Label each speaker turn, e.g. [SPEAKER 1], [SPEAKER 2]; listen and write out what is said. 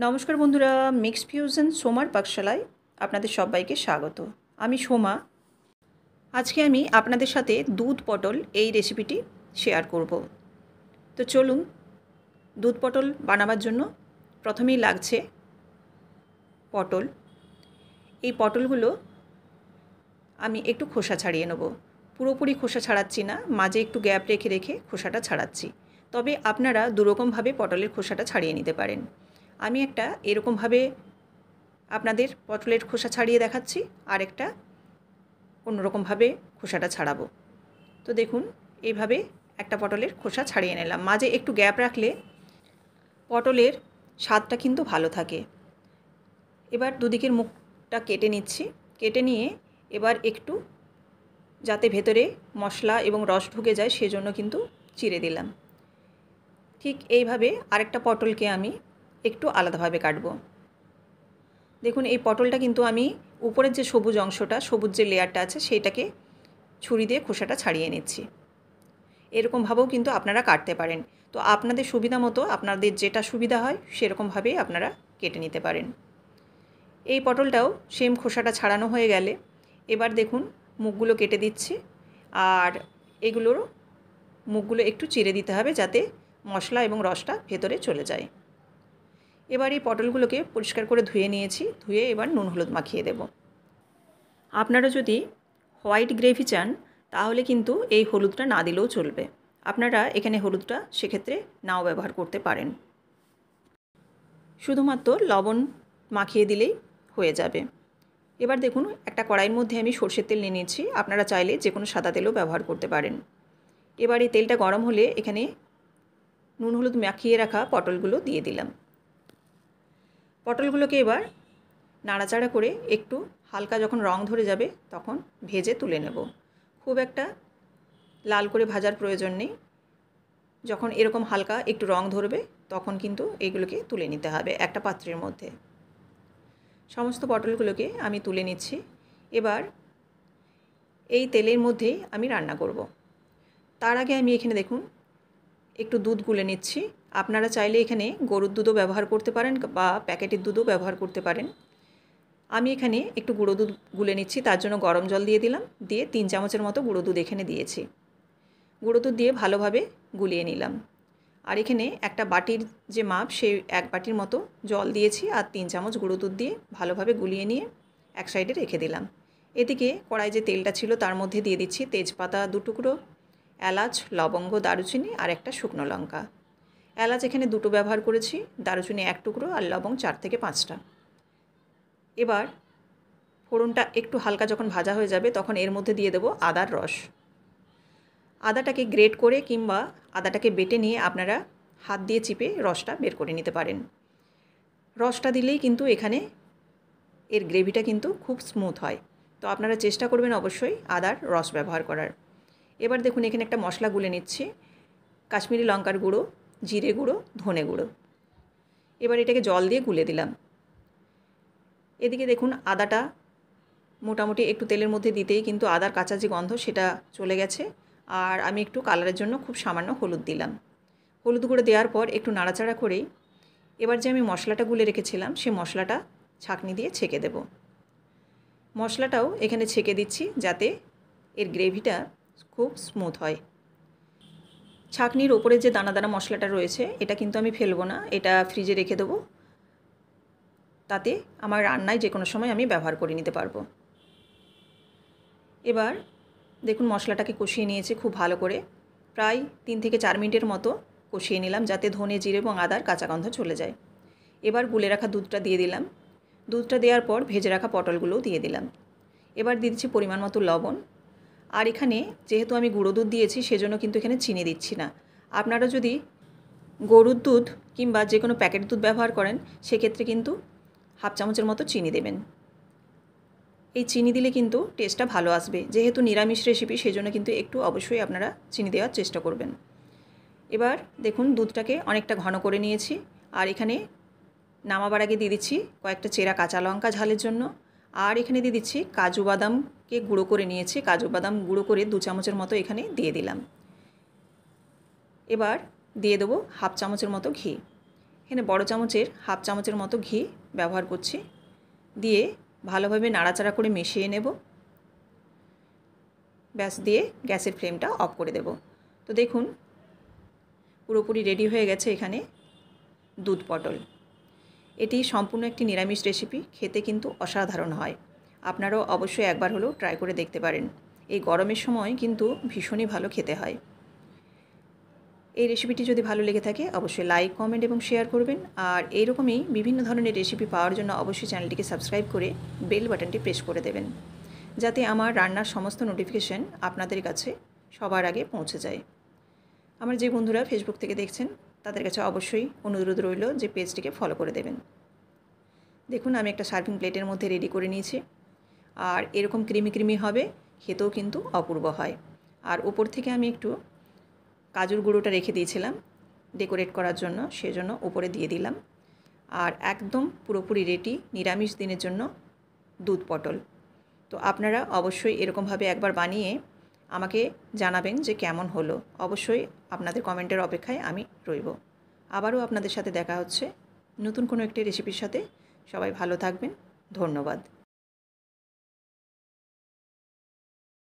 [SPEAKER 1] নমস্কার বন্ধুরা, mixed fusion সোমার পাকশালায় আপনাদের সবাইকে স্বাগত। আমি সোমা। আজকে আমি আপনাদের সাথে দুধ পটল এই রেসিপিটি শেয়ার করব। তো চলুন, দুধ পটল বানাবার জন্য প্রথমেই লাগছে পটল। এই পটলগুলো আমি একটু খোসা ছাড়িয়ে নেব। পুরোপুরি খোসা ছাড়াচ্ছি না, মাঝে একটু গ্যাপ রেখে রেখে খোসাটা ছাড়াচ্ছি। তবে আপনারা দুরকমভাবে পটলের খোসাটা ছাড়িয়ে নিতে পারেন। আমি একটা এরকমভাবে আপনাদের পটলের খোসা ছাড়িয়ে দেখাচ্ছি, আর একটা অন্যরকমভাবে খোসাটা ছাড়াবো। তো দেখুন, এইভাবে একটা পটলের খোসা ছাড়িয়ে নিলাম। মাঝে একটু গ্যাপ রাখলে পটলের স্বাদটা কিন্তু ভালো থাকে। এবার দুদিকের মুখটা কেটে নিচ্ছি। কেটে নিয়ে এবার একটু যাতে ভেতরে মশলা এবং রস ঢুকে যায় সেজন্য কিন্তু চিড়ে দিলাম। ঠিক এইভাবে আরেকটা পটলকে আমি একটু আলাদাভাবে কাটবো। দেখুন, এই পটলটা কিন্তু আমি উপরের যে সবুজ অংশটা, সবুজ যে লেয়ারটা আছে সেইটাকে ছুরি দিয়ে খোসাটা ছাড়িয়ে নিচ্ছি। এরকমভাবেও কিন্তু আপনারা কাটতে পারেন। তো আপনাদের সুবিধা মতো, আপনাদের যেটা সুবিধা হয় সেরকমভাবেই আপনারা কেটে নিতে পারেন। এই পটলটাও সেম খোসাটা ছাড়ানো হয়ে গেলে এবার দেখুন মুখগুলো কেটে দিচ্ছি, আর এগুলোর মুখগুলো একটু চিরে দিতে হবে যাতে মশলা এবং রসটা ভেতরে চলে যায়। এবার এই পটলগুলোকে পরিষ্কার করে ধুয়ে নিয়েছি। ধুয়ে এবার নুন হলুদ মাখিয়ে দেব। আপনারা যদি হোয়াইট গ্রেভি চান তাহলে কিন্তু এই হলুদটা না দিলেও চলবে। আপনারা এখানে হলুদটা সেক্ষেত্রে নাও ব্যবহার করতে পারেন। শুধুমাত্র লবণ মাখিয়ে দিলেই হয়ে যাবে। এবার দেখুন, একটা কড়াইয়ের মধ্যে আমি সরষের তেল নিয়ে নিয়েছি। আপনারা চাইলে যে কোনো সাদা তেলও ব্যবহার করতে পারেন। এবার এই তেলটা গরম হলে এখানে নুন হলুদ মাখিয়ে রাখা পটলগুলো দিয়ে দিলাম। পটলগুলোকে এবার নাড়াচাড়া করে একটু হালকা যখন রং ধরে যাবে তখন ভেজে তুলে নেব। খুব একটা লাল করে ভাজার প্রয়োজন নেই। যখন এরকম হালকা একটু রং ধরবে তখন কিন্তু এগুলোকে তুলে নিতে হবে একটা পাত্রের মধ্যে। সমস্ত পটলগুলোকে আমি তুলে নিচ্ছি। এবার এই তেলের মধ্যেই আমি রান্না করব। তার আগে আমি এখানে দেখুন একটু দুধ গুলে নিচ্ছি। আপনারা চাইলে এখানে গরুর দুধও ব্যবহার করতে পারেন বা প্যাকেটের দুধও ব্যবহার করতে পারেন। আমি এখানে একটু গুঁড়ো দুধ গুলে নিচ্ছি, তার জন্য গরম জল দিয়ে দিলাম। দিয়ে 3 চামচের মতো গুঁড়ো দুধ এখানে দিয়েছি। গুঁড়ো দুধ দিয়ে ভালোভাবে গুলিয়ে নিলাম। আর এখানে একটা বাটির যে মাপ সেই 1 বাটির মতো জল দিয়েছি, আর 3 চামচ গুঁড়ো দুধ দিয়ে ভালোভাবে গুলিয়ে নিয়ে এক সাইডে রেখে দিলাম। এদিকে কড়াই যে তেলটা ছিল তার মধ্যে দিয়ে দিচ্ছি তেজপাতা 2 টুকরো, এলাচ, লবঙ্গ, দারুচিনি আর একটা শুকনো লঙ্কা। এলাচ এখানে 2টো ব্যবহার করেছি, দারুচিনি 1 টুকরো আর লবঙ্গ 4 থেকে 5টা। এবার ফোড়নটা একটু হালকা যখন ভাজা হয়ে যাবে তখন এর মধ্যে দিয়ে দেবো আদার রস। আদাটাকে গ্রেট করে কিংবা আদাটাকে বেটে নিয়ে আপনারা হাত দিয়ে চিপে রসটা বের করে নিতে পারেন। রসটা দিলেই কিন্তু এখানে এর গ্রেভিটা কিন্তু খুব স্মুথ হয়। তো আপনারা চেষ্টা করবেন অবশ্যই আদার রস ব্যবহার করার। এবার দেখুন এখানে একটা মশলা গুলে নিচ্ছি। কাশ্মীরি লঙ্কার গুঁড়ো, জিরে গুঁড়ো, ধনে গুঁড়ো। এবার এটাকে জল দিয়ে গুলে দিলাম। এদিকে দেখুন আদাটা মোটামুটি একটু তেলের মধ্যে দিতেই কিন্তু আদার কাঁচা যে গন্ধ সেটা চলে গেছে। আর আমি একটু কালারের জন্য খুব সামান্য হলুদ দিলাম। হলুদ গুঁড়ো দেওয়ার পর একটু নাড়াচাড়া করেই এবার যে আমি মশলাটা গুলে রেখেছিলাম সেই মশলাটা ছাঁকনি দিয়ে ছেঁকে দেব। মশলাটাও এখানে ছেঁকে দিচ্ছি যাতে এর গ্রেভিটা খুব স্মুথ হয়। ছাঁকনির ওপরে যে দানা দানা মশলাটা রয়েছে এটা কিন্তু আমি ফেলবো না, এটা ফ্রিজে রেখে দেবো। তাতে আমার রান্নায় যে কোনো সময় আমি ব্যবহার করে নিতে পারবো। এবার দেখুন মশলাটাকে কষিয়ে নিয়েছি খুব ভালো করে। প্রায় 3 থেকে 4 মিনিটের মতো কষিয়ে নিলাম যাতে ধনে, জিরে এবং আদার কাঁচা গন্ধ চলে যায়। এবার গুলে রাখা দুধটা দিয়ে দিলাম। দুধটা দেওয়ার পর ভেজে রাখা পটলগুলোও দিয়ে দিলাম। এবার দিয়ে দিচ্ছি পরিমাণ মতো লবণ। আর এখানে যেহেতু আমি গুঁড়ো দুধ দিয়েছি সেজন্য কিন্তু এখানে চিনি দিচ্ছি না। আপনারা যদি গরুর দুধ কিংবা যে কোনো প্যাকেট দুধ ব্যবহার করেন সেক্ষেত্রে কিন্তু 1/2 চামচের মতো চিনি দেবেন। এই চিনি দিলে কিন্তু টেস্টটা ভালো আসবে। যেহেতু নিরামিষ রেসিপি সেজন্য কিন্তু একটু অবশ্যই আপনারা চিনি দেওয়ার চেষ্টা করবেন। এবার দেখুন দুধটাকে অনেকটা ঘন করে নিয়েছি। আর এখানে নামাবার আগে দিয়ে দিচ্ছি কয়েকটা চেরা কাঁচা লঙ্কা ঝালের জন্য। আর এখানে দিয়ে দিচ্ছি কাজু বাদামকে গুঁড়ো করে নিয়েছি। কাজু বাদাম গুঁড়ো করে 2 চামচের মতো এখানে দিয়ে দিলাম। এবার দিয়ে দেবো 1/2 চামচের মতো ঘি। এখানে বড় চামচের হাফ চামচের মতো ঘি ব্যবহার করছি, দিয়ে ভালোভাবে নাড়াচাড়া করে মিশিয়ে নেব। ব্যাস, দিয়ে গ্যাসের ফ্লেমটা অফ করে দেব। তো দেখুন পুরোপুরি রেডি হয়ে গেছে এখানে দুধ পটল। এটি সম্পূর্ণ একটি নিরামিষ রেসিপি, খেতে কিন্তু অসাধারণ হয়। আপনারাও অবশ্যই একবার হলেও ট্রাই করে দেখতে পারেন। এই গরমের সময় কিন্তু ভীষণই ভালো খেতে হয়। এই রেসিপিটি যদি ভালো লেগে থাকে অবশ্যই লাইক, কমেন্ট এবং শেয়ার করবেন। আর এইরকমই বিভিন্ন ধরনের রেসিপি পাওয়ার জন্য অবশ্যই চ্যানেলটিকে সাবস্ক্রাইব করে বেল বাটনটি প্রেস করে দেবেন, যাতে আমার রান্নার সমস্ত নোটিফিকেশন আপনাদের কাছে সবার আগে পৌঁছে যায়। আমার যে বন্ধুরা ফেসবুক থেকে দেখছেন তাদের কাছে অবশ্যই অনুরোধ রইল যে পেজটিকে ফলো করে দেবেন। দেখুন আমি একটা সার্ভিং প্লেটের মধ্যে রেডি করে নিয়েছি। আর এরকম ক্রিমি ক্রিমি হবে, খেতেও কিন্তু অপূর্ব হয়। আর উপর থেকে আমি একটু কাজুর গুঁড়োটা রেখে দিয়েছিলাম ডেকোরেট করার জন্য, সেজন্য উপরে দিয়ে দিলাম। আর একদম পুরোপুরি রেডি নিরামিষ দিনের জন্য দুধ পটল। তো আপনারা অবশ্যই এরকমভাবে একবার বানিয়ে আমাকে জানাবেন যে কেমন হলো। অবশ্যই আপনাদের কমেন্টের অপেক্ষায় আমি রইব। আবারও আপনাদের সাথে দেখা হচ্ছে নতুন কোনো একটি রেসিপির সাথে। সবাই ভালো থাকবেন। ধন্যবাদ।